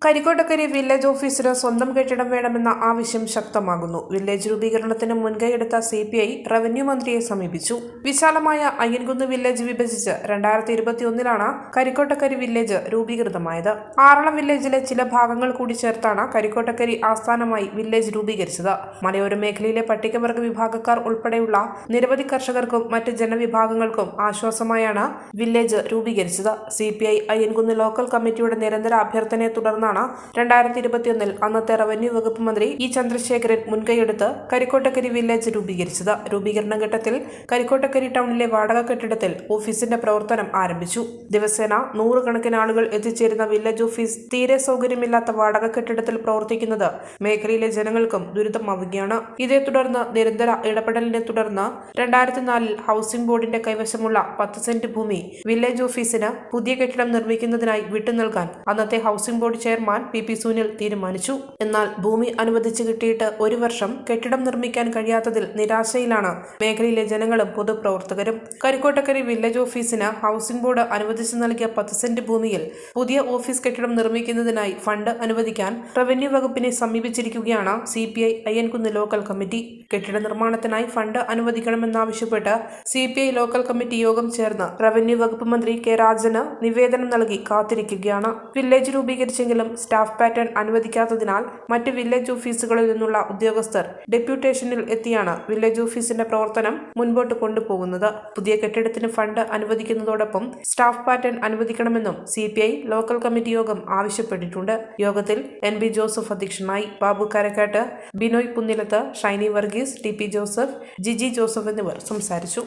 കരിക്കോട്ടക്കരി village ഓഫീസിന് സ്വന്തം കെട്ടിടം വേണമെന്ന ആവശ്യം ശക്തമാകുന്നു. വില്ലേജ് രൂപീകരണത്തിന് മുൻകൈയെടുത്ത CPI റവന്യൂ മന്ത്രിയെ സമീപിച്ചു. വിശാലമായ അയ്യൻകുന്ന് വില്ലേജ് വിഭജിച്ച് 2021 കരിക്കോട്ടക്കരി വില്ലേജ് രൂപീകൃതമായത്. ആറളം വില്ലേജിലെ ചില ഭാഗങ്ങൾ കൂടി ചേർത്താണ് കരിക്കോട്ടക്കരി ആസ്ഥാനമായി വില്ലേജ് രൂപീകരിച്ചത്. മലയോര മേഖലയിലെ പട്ടികവർഗ വിഭാഗക്കാർ ഉൾപ്പെടെയുള്ള നിരവധി കർഷകർക്കും മറ്റ് ജനവിഭാഗങ്ങൾക്കും ആശ്വാസമായാണ് വില്ലേജ് രൂപീകരിച്ചത്. CPI അയ്യൻകുന്ന് ലോക്കൽ കമ്മിറ്റിയുടെ നിരന്തര അഭ്യർത്ഥനയെ തുടർന്ന് 2021 അന്നത്തെ റവന്യൂ വകുപ്പ് മന്ത്രി E. ചന്ദ്രശേഖരൻ മുൻകൈയെടുത്ത് കരിക്കോട്ടക്കരി വില്ലേജ് രൂപീകരിച്ചത്. രൂപീകരണ ഘട്ടത്തിൽ കരിക്കോട്ടക്കരി ടൗണിലെ വാടക കെട്ടിടത്തിൽ ഓഫീസിന്റെ പ്രവർത്തനം ആരംഭിച്ചു. ദിവസേന 100 കണക്കിന് ആളുകൾ എത്തിച്ചേരുന്ന വില്ലേജ് ഓഫീസ് തീരെ സൗകര്യമില്ലാത്ത വാടക കെട്ടിടത്തിൽ പ്രവർത്തിക്കുന്നത് മേഖലയിലെ ജനങ്ങൾക്കും ദുരിതമാവുകയാണ്. ഇതേ തുടർന്ന് നിരന്തര ഇടപെടലിനെ തുടർന്ന് 2004 ഹൗസിംഗ് ബോർഡിന്റെ കൈവശമുള്ള 10 സെന്റ് ഭൂമി വില്ലേജ് ഓഫീസിന് പുതിയ കെട്ടിടം നിർമ്മിക്കുന്നതിനായി വിട്ടുനൽകാൻ അന്നത്തെ housing board chairman P. Sunil തീരുമാനിച്ചു. എന്നാൽ ഭൂമി അനുവദിച്ചു കിട്ടിയിട്ട് 1 വർഷം കെട്ടിടം നിർമ്മിക്കാൻ കഴിയാത്തതിൽ നിരാശയിലാണ് മേഖലയിലെ ജനങ്ങളും പൊതുപ്രവർത്തകരും. കരിക്കോട്ടക്കരി വില്ലേജ് ഓഫീസിന് ഹൗസിംഗ് ബോർഡ് അനുവദിച്ചു നൽകിയ 10 സെന്റ് ഭൂമിയിൽ പുതിയ ഓഫീസ് കെട്ടിടം നിർമ്മിക്കുന്നതിനായി ഫണ്ട് അനുവദിക്കാൻ റവന്യൂ വകുപ്പിനെ സമീപിച്ചിരിക്കുകയാണ് CPI അയ്യൻകുന്ന് ലോക്കൽ കമ്മിറ്റി. കെട്ടിട നിർമ്മാണത്തിനായി ഫണ്ട് അനുവദിക്കണമെന്നാവശ്യപ്പെട്ട് CPI ലോക്കൽ കമ്മിറ്റി യോഗം ചേർന്ന് റവന്യൂ വകുപ്പ് മന്ത്രി K. രാജന് നിവേദനം നൽകി കാത്തിരിക്കുകയാണ്. വില്ലേജ് രൂപീകരിച്ചെങ്കിലും സ്റ്റാഫ് പാറ്റേൺ അനുവദിക്കാത്തതിനാൽ മറ്റ് വില്ലേജ് ഓഫീസുകളിൽ നിന്നുള്ള ഉദ്യോഗസ്ഥർ ഡെപ്യൂട്ടേഷനിൽ എത്തിയാണ് വില്ലേജ് ഓഫീസിന്റെ പ്രവർത്തനം മുൻപോട്ട് കൊണ്ടുപോകുന്നത്. പുതിയ കെട്ടിടത്തിന് ഫണ്ട് അനുവദിക്കുന്നതോടൊപ്പം സ്റ്റാഫ് പാറ്റേൺ അനുവദിക്കണമെന്നും CPI ലോക്കൽ കമ്മിറ്റി യോഗം ആവശ്യപ്പെട്ടിട്ടുണ്ട്. യോഗത്തിൽ NB ജോസഫ് അധ്യക്ഷനായി. ബാബു കരക്കാട്ട്, ബിനോയ് പുന്നിലത്ത്, ഷൈനി വർഗീസ്, TP ജോസഫ്, ജിജി ജോസഫ് എന്നിവർ സംസാരിച്ചു.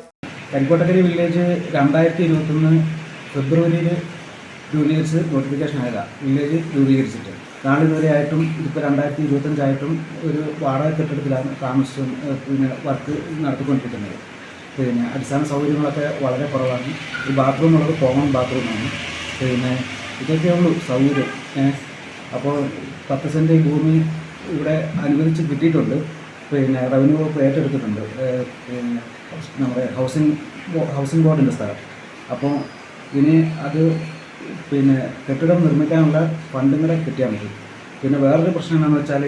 കരിക്കോട്ടക്കരി വില്ലേജ് 2021 ഫെബ്രുവരിയിൽ രൂപീകരിച്ച് നോട്ടിഫിക്കേഷൻ ആയതാണ്. വില്ലേജ് രൂപീകരിച്ചിട്ട് നാളിതുവരെ ആയിട്ടും ഇതിപ്പോൾ 2025 ആയിട്ടും ഒരു വാടക കെട്ടിടത്തിലാണ് താമസിച്ചും വർക്ക് നടത്തിക്കൊണ്ടിരിക്കുന്നത്. അടിസ്ഥാന സൗകര്യങ്ങളൊക്കെ വളരെ കുറവാണ്. ഈ ബാത്റൂം ഉള്ളത് കോമൺ ബാത്റൂമാണ്. ഇതൊക്കെ ഉള്ളൂ സൗകര്യം. അപ്പോൾ 10 സെന്റ് ഭൂമി ഇവിടെ അനുവദിച്ച് കിട്ടിയിട്ടുണ്ട്. റവന്യൂ വകുപ്പ് ഏറ്റെടുത്തിട്ടുണ്ട്. നമ്മുടെ ഹൗസിംഗ് ബോർഡിൻ്റെ സ്ഥലം. അപ്പോൾ ഇനി അത് കെട്ടിടം നിർമ്മിക്കാനുള്ള ഫണ്ടും കൂടെ കിട്ടിയാൽ മതി. വേറൊരു പ്രശ്നം എന്താണെന്ന് വെച്ചാൽ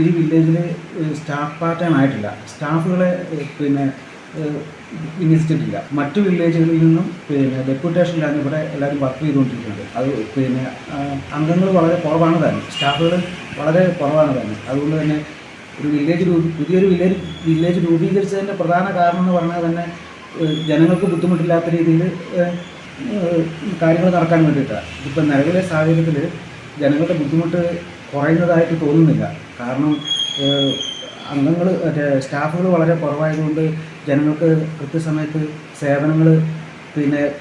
ഈ വില്ലേജിൽ സ്റ്റാഫ് പാറ്റേൺ ആയിട്ടില്ല. സ്റ്റാഫുകളെ വിന്യസിച്ചിട്ടില്ല. മറ്റു വില്ലേജുകളിൽ നിന്നും ഡെപ്യൂട്ടേഷനിലാണ് ഇവിടെ എല്ലാവരും വർക്ക് ചെയ്തുകൊണ്ടിരിക്കുന്നത്. അത് അംഗങ്ങൾ വളരെ കുറവാണ് തന്നെ, സ്റ്റാഫുകൾ വളരെ കുറവാണ് തന്നെ. അതുകൊണ്ട് തന്നെ പുതിയൊരു വില്ലേജ് രൂപീകരിച്ചതിൻ്റെ പ്രധാന കാരണം എന്ന് പറഞ്ഞാൽ തന്നെ ജനങ്ങൾക്ക് ബുദ്ധിമുട്ടില്ലാത്ത രീതിയിൽ കാര്യങ്ങൾ നടക്കാൻ വേണ്ടിയിട്ടാണ്. ഇതിപ്പോൾ നിലവിലെ സാഹചര്യത്തിൽ ജനങ്ങളുടെ ബുദ്ധിമുട്ട് കുറയുന്നതായിട്ട് തോന്നുന്നില്ല. കാരണം സ്റ്റാഫുകൾ വളരെ കുറവായതുകൊണ്ട് ജനങ്ങൾക്ക് കൃത്യസമയത്ത് സേവനങ്ങൾ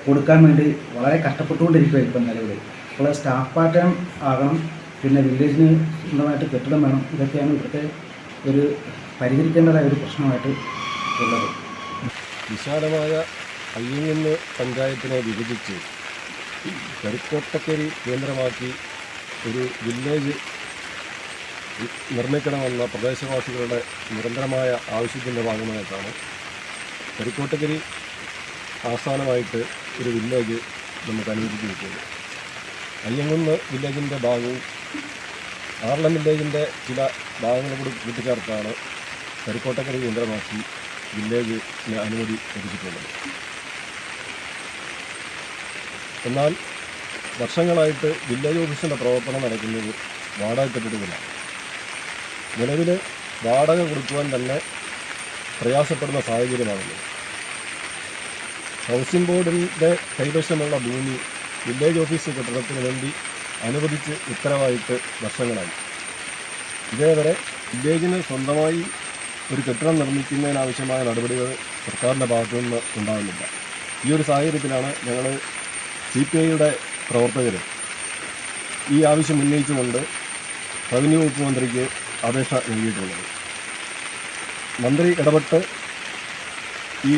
കൊടുക്കാൻ വേണ്ടി വളരെ കഷ്ടപ്പെട്ടുകൊണ്ടിരിക്കുക ഇപ്പം നിലവിൽ. അപ്പോൾ സ്റ്റാഫ് പാറ്റേൺ ആകണം, വില്ലേജിന് സ്വന്തമായിട്ട് കെട്ടിടം വേണം. ഇതൊക്കെയാണ് ഇവിടുത്തെ ഒരു പരിഹരിക്കേണ്ടതായ ഒരു പ്രശ്നമായിട്ട് ഉള്ളത്. വിശാലമായ അയ്യൻകുന്ന് പഞ്ചായത്തിനെ വിഭജിച്ച് കരിക്കോട്ടക്കരി കേന്ദ്രമാക്കി ഒരു വില്ലേജ് നിർമ്മിക്കണമെന്ന പ്രദേശവാസികളുടെ നിരന്തരമായ ആവശ്യത്തിൻ്റെ ഭാഗമായിട്ടാണ് കരിക്കോട്ടക്കരി ആസ്ഥാനമായിട്ട് ഒരു വില്ലേജ് നമുക്ക് അനുവദിച്ചിരിക്കുന്നത്. അയ്യൻകുന്ന് വില്ലേജിൻ്റെ ഭാഗവും ആറളം വില്ലേജിൻ്റെ ചില ഭാഗങ്ങൾ കൂടി കൂട്ടിച്ചേർത്താണ് കരിക്കോട്ടക്കരി കേന്ദ്രമാക്കി വില്ലേജിന് അനുമതി ലഭിച്ചിട്ടുള്ളത്. എന്നാൽ വർഷങ്ങളായിട്ട് വില്ലേജ് ഓഫീസിൻ്റെ പ്രവർത്തനം നടക്കുന്നത് വാടക കെട്ടിടത്തിലാണ്. നിലവിൽ വാടക കൊടുക്കുവാൻ തന്നെ പ്രയാസപ്പെടുന്ന സാഹചര്യമാണുള്ളത്. ഹൗസിംഗ് ബോർഡിൻ്റെ കൈവശമുള്ള ഭൂമി വില്ലേജ് ഓഫീസ് കെട്ടിടത്തിന് വേണ്ടി അനുവദിച്ച് ഉത്തരവായിട്ട് വർഷങ്ങളായി. ഇതേവരെ വില്ലേജിന് സ്വന്തമായി ഒരു കെട്ടിടം നിർമ്മിക്കുന്നതിനാവശ്യമായ നടപടികൾ സർക്കാരിൻ്റെ ഭാഗത്തുനിന്ന് ഉണ്ടാകുന്നില്ല. ഈ ഒരു സാഹചര്യത്തിലാണ് ഞങ്ങൾ CPIയുടെ പ്രവർത്തകർ ഈ ആവശ്യം ഉന്നയിച്ചുകൊണ്ട് റവന്യൂ വകുപ്പ് മന്ത്രിക്ക് അപേക്ഷ നൽകിയിട്ടുള്ളത്. മന്ത്രി ഇടപെട്ട് ഈ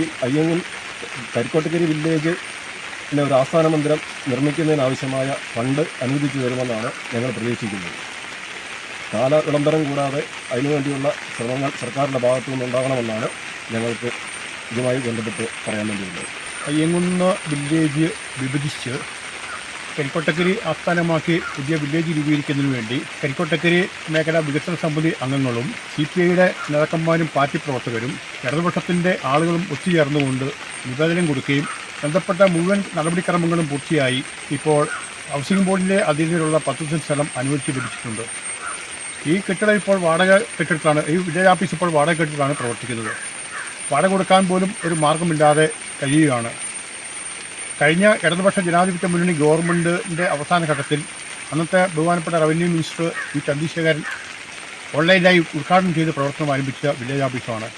കരിക്കോട്ടക്കരി വില്ലേജ് ഒരു ആസ്ഥാന മന്ദിരം നിർമ്മിക്കുന്നതിനാവശ്യമായ ഫണ്ട് അനുവദിച്ചു തരുമെന്നാണ് ഞങ്ങൾ പ്രതീക്ഷിക്കുന്നത്. കാല വിളംബരം കൂടാതെ അതിനുവേണ്ടിയുള്ള ശ്രമങ്ങൾ സർക്കാരിൻ്റെ ഭാഗത്തു നിന്നുണ്ടാകണമെന്നാണ് ഞങ്ങൾക്ക് ഇതുമായി ബന്ധപ്പെട്ട് പറയാൻ വേണ്ടിയുള്ളത്. അയ്യൻകുന്ന് വില്ലേജ് വിഭജിച്ച് കരിക്കോട്ടക്കരി ആസ്ഥാനമാക്കി പുതിയ വില്ലേജ് രൂപീകരിക്കുന്നതിന് വേണ്ടി കരിക്കോട്ടക്കരി മേഖലാ വികസന സമിതി അംഗങ്ങളും CPIയുടെ നേതാക്കന്മാരും പാർട്ടി പ്രവർത്തകരും ഇടതുപക്ഷത്തിൻ്റെ ആളുകളും ഒത്തുചേർന്നുകൊണ്ട് നിവേദനം കൊടുക്കുകയും ബന്ധപ്പെട്ട മുഴുവൻ നടപടിക്രമങ്ങളും പൂർത്തിയായി ഇപ്പോൾ ഹൗസിംഗ് ബോർഡിൻ്റെ അധീനതയിലുള്ള 10 സെന്റ് സ്ഥലം അനുവദിച്ച് ലഭിച്ചിട്ടുണ്ട്. ഈ കെട്ടിടം ഇപ്പോൾ വാടക കെട്ടിടത്തിലാണ്, ഈ വില്ലേജ് ഓഫീസ് ഇപ്പോൾ വാടക കെട്ടിടത്തിലാണ് പ്രവർത്തിക്കുന്നത്. വാടക കൊടുക്കാൻ പോലും ഒരു മാർഗമില്ലാതെ കഴിയുകയാണ്. കഴിഞ്ഞ ഇടതുപക്ഷ ജനാധിപത്യ മുന്നണി ഗവൺമെൻറ്റിൻ്റെ അവസാന ഘട്ടത്തിൽ അന്നത്തെ ബഹുമാനപ്പെട്ട റവന്യൂ മിനിസ്റ്റർ വി ചന്ദ്രശേഖരൻ ഓൺലൈനായി ഉദ്ഘാടനം ചെയ്ത് പ്രവർത്തനം ആരംഭിച്ച വില്ലേജ് ഓഫീസാണ്.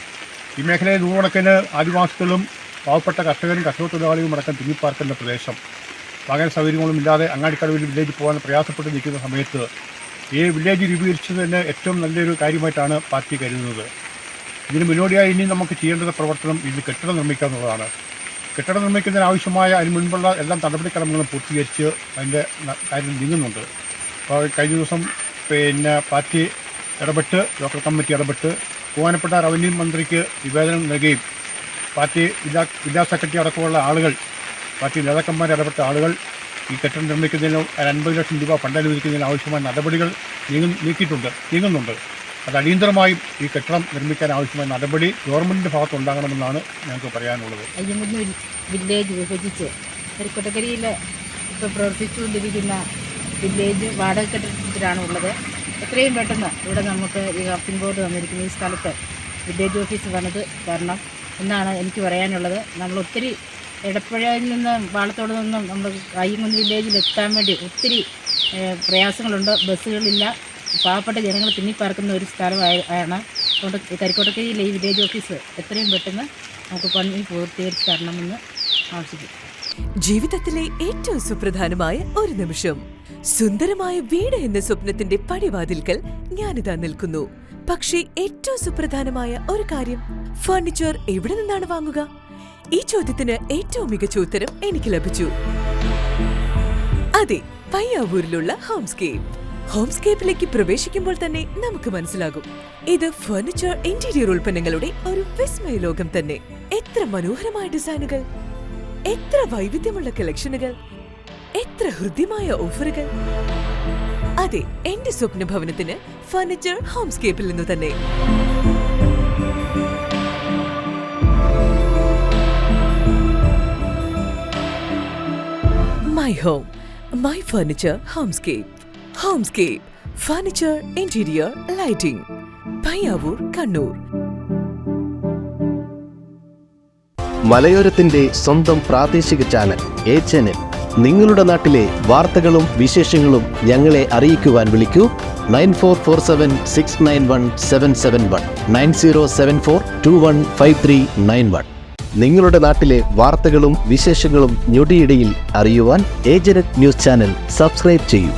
ഈ മേഖലയിൽ നൂറുകണക്കിന് ആദിവാസികളും പാവപ്പെട്ട കർഷകരും കർഷക തൊഴിലാളികളും അടക്കം തിങ്ങിപ്പാർക്കുന്ന പ്രദേശം, വാഹന സൗകര്യങ്ങളും ഇല്ലാതെ അങ്ങാടിക്കടവിൽ വില്ലേജ് പോകാൻ പ്രയാസപ്പെട്ട് നിൽക്കുന്ന സമയത്ത് ഈ വില്ലേജ് രൂപീകരിച്ചതിന് ഏറ്റവും നല്ലൊരു കാര്യമായിട്ടാണ് പാർട്ടി കരുതുന്നത്. ഇതിന് മുന്നോടിയായി ഇനി നമുക്ക് ചെയ്യേണ്ട പ്രവർത്തനം ഇതിന് കെട്ടിടം നിർമ്മിക്കുക എന്നുള്ളതാണ്. കെട്ടിടം നിർമ്മിക്കുന്നതിന് ആവശ്യമായ അതിന് മുൻപുള്ള എല്ലാ നടപടിക്രമങ്ങളും പൂർത്തീകരിച്ച് അതിൻ്റെ കാര്യം നീങ്ങുന്നുണ്ട്. അപ്പോൾ കഴിഞ്ഞ ദിവസം പാർട്ടി ഇടപെട്ട്, ലോക്കൽ കമ്മിറ്റി ഇടപെട്ട് ബഹുമാനപ്പെട്ട റവന്യൂ മന്ത്രിക്ക് നിവേദനം നൽകുകയും പാർട്ടി ജില്ലാ സെക്രട്ടറി അടക്കമുള്ള ആളുകൾ, പാർട്ടി നേതാക്കന്മാർ ഇടപെട്ട ആളുകൾ ഈ കെട്ടിടം നിർമ്മിക്കുന്നതിന് 50 ലക്ഷം രൂപ ഫണ്ട് അനുവദിക്കുന്നതിന് ആവശ്യമായ നടപടികൾ നീങ്ങുന്നുണ്ട്. അത് അടിയന്തരമായും ഈ കെട്ടിടം നിർമ്മിക്കാൻ ആവശ്യമായ നടപടി ഗവൺമെൻറ്റിൻ്റെ ഭാഗത്തുണ്ടാകണമെന്നാണ് ഞങ്ങൾക്ക് പറയാനുള്ളത്. അയ്യങ്കുന്ന് വില്ലേജ് വിഭജിച്ച് കരിക്കോട്ടക്കരിയിൽ ഇപ്പോൾ പ്രവർത്തിച്ചുകൊണ്ടിരിക്കുന്ന വില്ലേജ് വാടക കെട്ടിടത്തിലാണ് ഉള്ളത്. എത്രയും പെട്ടെന്ന് ഇവിടെ നമുക്ക് ഈ ഹൗസിംഗ് ബോർഡ് വന്നിരിക്കുന്ന ഈ സ്ഥലത്ത് വില്ലേജ് ഓഫീസ് വന്നത് തരണം എന്നാണ് എനിക്ക് പറയാനുള്ളത്. നമ്മൾ ഒത്തിരി എടപ്പുഴയിൽ നിന്ന് പാളത്തോട് നിന്നും നമ്മൾ അയ്യങ്കുന്ന് വില്ലേജിൽ എത്താൻ വേണ്ടി ഒത്തിരി പ്രയാസങ്ങളുണ്ട്. ബസ്സുകളില്ല, പാവപ്പെട്ട ജനങ്ങൾ തിങ്ങിപ്പാർക്കുന്ന ഒരു സ്ഥലമാണ്. അതുകൊണ്ട് കരിക്കോട്ടക്കരിയിലെ ഈ വില്ലേജ് ഓഫീസ് എത്രയും പെട്ടെന്ന് നമുക്ക് പണി പൂർത്തീകരിച്ച് തരണമെന്ന് ആവശ്യപ്പെടും. ജീവിതത്തിലെ ഏറ്റവും സുപ്രധാനമായ ഒരു നിമിഷം, സുന്ദരമായ വീട് എന്ന സ്വപ്നത്തിന്റെ പടിവാതിൽക്കൽ ഞാനിതാ നിൽക്കുന്നു. പക്ഷേ ഏറ്റവും സുപ്രധാനമായ ഒരു കാര്യം, ഫർണിച്ചർ എവിടെ നിന്നാണ് വാങ്ങുക? ഈ ചോദ്യത്തിന് ഏറ്റവും മികച്ച ഉത്തരം എനിക്ക് ലഭിച്ചു. അതെ, പയ്യാവൂരിലുള്ള ഹോംസ്കേപ്പ്. ഹോംസ്കേപ്പിലേക്ക് പ്രവേശിക്കുമ്പോൾ തന്നെ നമുക്ക് മനസ്സിലാകും, ഇത് ഫർണിച്ചർ ഇന്റീരിയർ ഉൽപ്പന്നങ്ങളുടെ ഒരു വിസ്മയ ലോകം തന്നെ. എത്ര മനോഹരമായ ഡിസൈനുകൾ, എത്ര വൈവിധ്യമുള്ള കളക്ഷനുകൾ, എത്ര ഹൃദ്യമായ ഓഫറുകൾ. അതെ, എന്റെ സ്വപ്ന ഭവനത്തിന് ഫർണിച്ചർ ഹോംസ്കേപ്പിൽ നിന്ന് തന്നെ. My home, my furniture, Homescape. Homescape, furniture, interior, lighting. Payyavoor, Kannur. മലയോരത്തിന്റെ സ്വന്തം പ്രാദേശിക ചാനൽ HNN. നിങ്ങളുടെ നാട്ടിലെ വാർത്തകളും വിശേഷങ്ങളും ഞങ്ങളെ അറിയിക്കുവാൻ വിളിക്കൂ 9447691771 9074215391. നിങ്ങളുടെ നാട്ടിലെ വാർത്തകളും വിശേഷങ്ങളും ഞൊടിയിടയിൽ അറിയുവാൻ ഏജനറ്റ് ന്യൂസ് ചാനൽ സബ്സ്ക്രൈബ് ചെയ്യൂ.